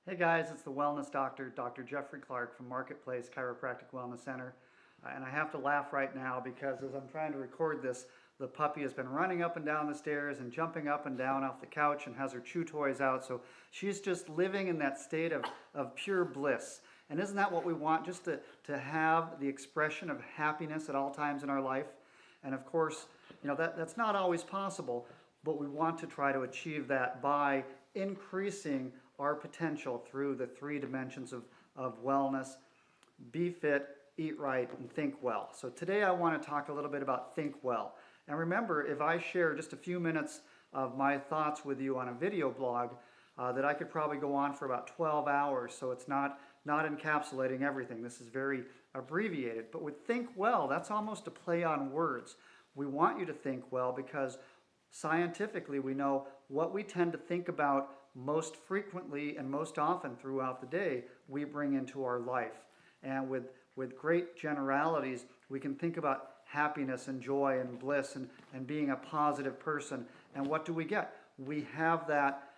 Hey guys, it's the Wellness Doctor, Dr. Jeffrey Clark from Marketplace Chiropractic Wellness Center. And I have to laugh right now because as I'm trying to record this, the puppy has been running up and down the stairs and jumping up and down off the couch and has her chew toys out. So she's just living in that state of pure bliss. And isn't that what we want? Just to have the expression of happiness at all times in our life. And of course, that's not always possible, but we want to try to achieve that by increasing our potential through the three dimensions of wellness: be fit, eat right, and think well. So today I want to talk a little bit about think well. And remember, if I share just a few minutes of my thoughts with you on a video blog, that I could probably go on for about 12 hours. So it's not encapsulating everything. This is very abbreviated. But with think well, that's almost a play on words. We want you to think well because scientifically we know what we tend to think about most frequently and most often throughout the day, we bring into our life. And with great generalities, we can think about happiness and joy and bliss and being a positive person. And what do we get? We have that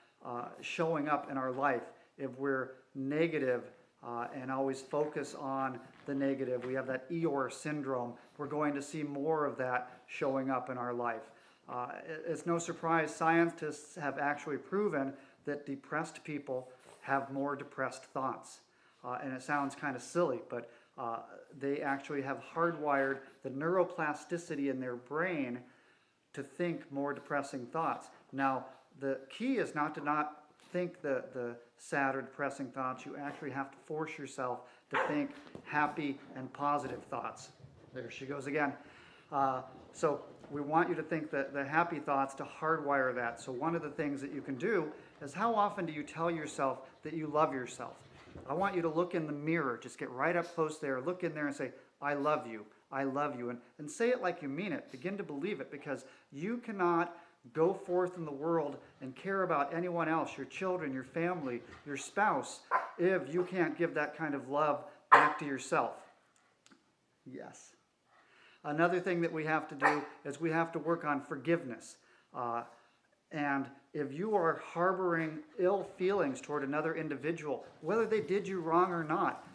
showing up in our life. If we're negative and always focus on the negative, we have that Eeyore syndrome. We're going to see more of that showing up in our life. It's no surprise scientists have actually proven that depressed people have more depressed thoughts. And it sounds kind of silly, but they actually have hardwired the neuroplasticity in their brain to think more depressing thoughts. Now, the key is not to think the sad or depressing thoughts. You actually have to force yourself to think happy and positive thoughts. There she goes again. So we want you to think the happy thoughts, to hardwire that. So one of the things that you can do is, how often do you tell yourself that you love yourself? I want you to look in the mirror. Just get right up close there. Look in there and say, I love you. I love you. And say it like you mean it. Begin to believe it, because you cannot go forth in the world and care about anyone else, your children, your family, your spouse, if you can't give that kind of love back to yourself. Yes. Another thing that we have to do is we have to work on forgiveness. And if you are harboring ill feelings toward another individual, whether they did you wrong or not,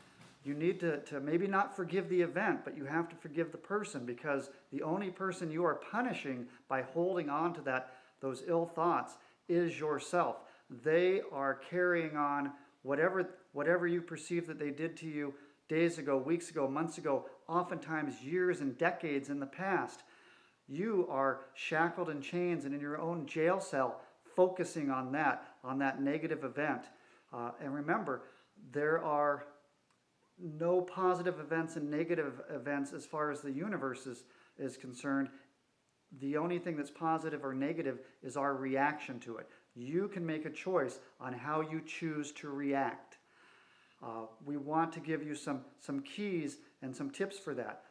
you need to maybe not forgive the event, but you have to forgive the person, because the only person you are punishing by holding on to those ill thoughts is yourself. They are carrying on whatever you perceive that they did to you days ago, weeks ago, months ago, oftentimes years and decades in the past. You are shackled in chains and in your own jail cell, focusing on that negative event. And remember, there are no positive events and negative events as far as the universe is concerned. The only thing that's positive or negative is our reaction to it. You can make a choice on how you choose to react. We want to give you some keys and some tips for that.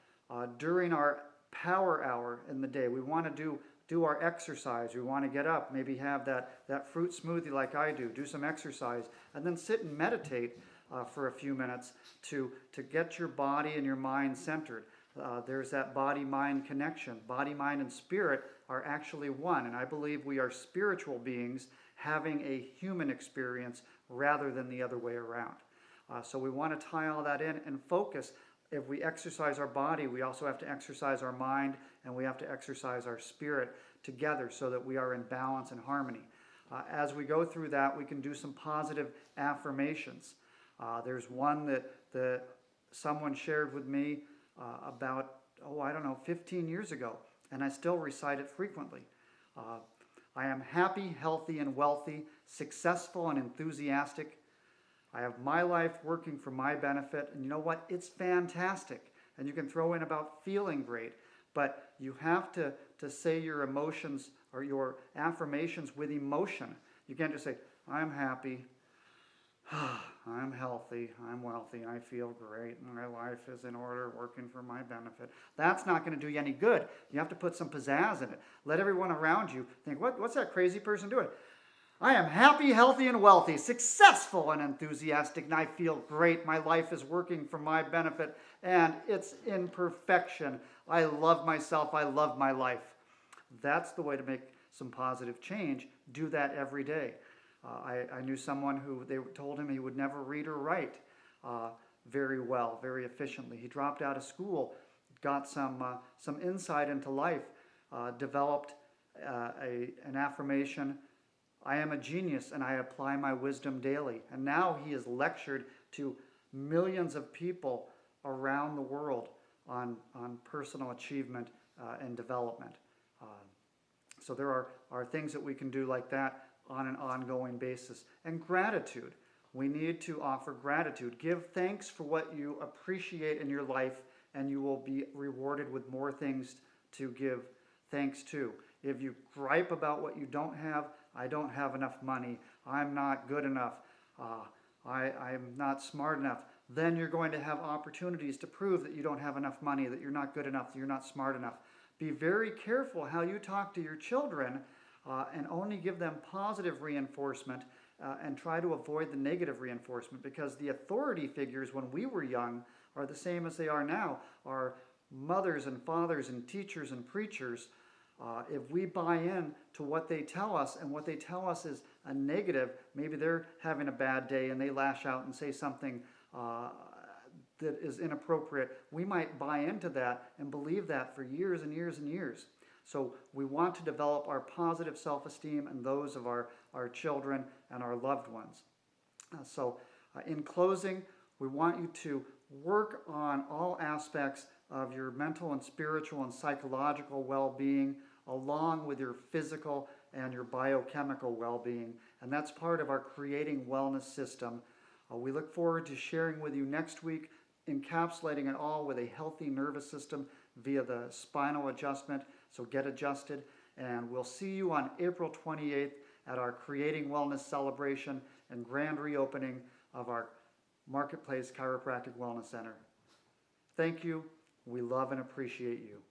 During our power hour in the day, we want to do our exercise. We want to get up, maybe have that fruit smoothie like I do some exercise, and then sit and meditate for a few minutes to get your body and your mind centered. There's that body-mind connection. Body, mind, and spirit are actually one, and I believe we are spiritual beings having a human experience rather than the other way around. So we want to tie all that in and focus. If we exercise our body, we also have to exercise our mind, and we have to exercise our spirit together so that we are in balance and harmony. As we go through that, we can do some positive affirmations. There's one that someone shared with me about, 15 years ago, and I still recite it frequently. I am happy, healthy, and wealthy, successful and enthusiastic. I have my life working for my benefit, and you know what? It's fantastic. And you can throw in about feeling great, but you have to say your emotions or your affirmations with emotion. You can't just say, I'm happy, I'm healthy, I'm wealthy, I feel great, and my life is in order, working for my benefit. That's not going to do you any good. You have to put some pizzazz in it. Let everyone around you think, what's that crazy person doing? I am happy, healthy, and wealthy, successful and enthusiastic, and I feel great. My life is working for my benefit, and it's in perfection. I love myself. I love my life. That's the way to make some positive change. Do that every day. I knew someone who they told him he would never read or write very well, very efficiently. He dropped out of school, got some insight into life, developed an affirmation, "I am a genius and I apply my wisdom daily." And now he is lectured to millions of people around the world on personal achievement and development. So there are things that we can do like that on an ongoing basis. And gratitude. We need to offer gratitude. Give thanks for what you appreciate in your life, and you will be rewarded with more things to give thanks to. If you gripe about what you don't have, "I don't have enough money, I'm not good enough, I'm not smart enough," then you're going to have opportunities to prove that you don't have enough money, that you're not good enough, that you're not smart enough. Be very careful how you talk to your children and only give them positive reinforcement and try to avoid the negative reinforcement, because the authority figures when we were young are the same as they are now. Our mothers and fathers and teachers and preachers, if we buy in to what they tell us, and what they tell us is a negative, maybe they're having a bad day and they lash out and say something that is inappropriate, we might buy into that and believe that for years and years and years. So we want to develop our positive self-esteem and those of our children and our loved ones. In closing, we want you to work on all aspects of your mental and spiritual and psychological well-being, along with your physical and your biochemical well-being. And that's part of our Creating Wellness system. We look forward to sharing with you next week, encapsulating it all with a healthy nervous system via the spinal adjustment. So get adjusted, and we'll see you on April 28th at our Creating Wellness celebration and grand reopening of our Marketplace Chiropractic Wellness Center. Thank you. We love and appreciate you.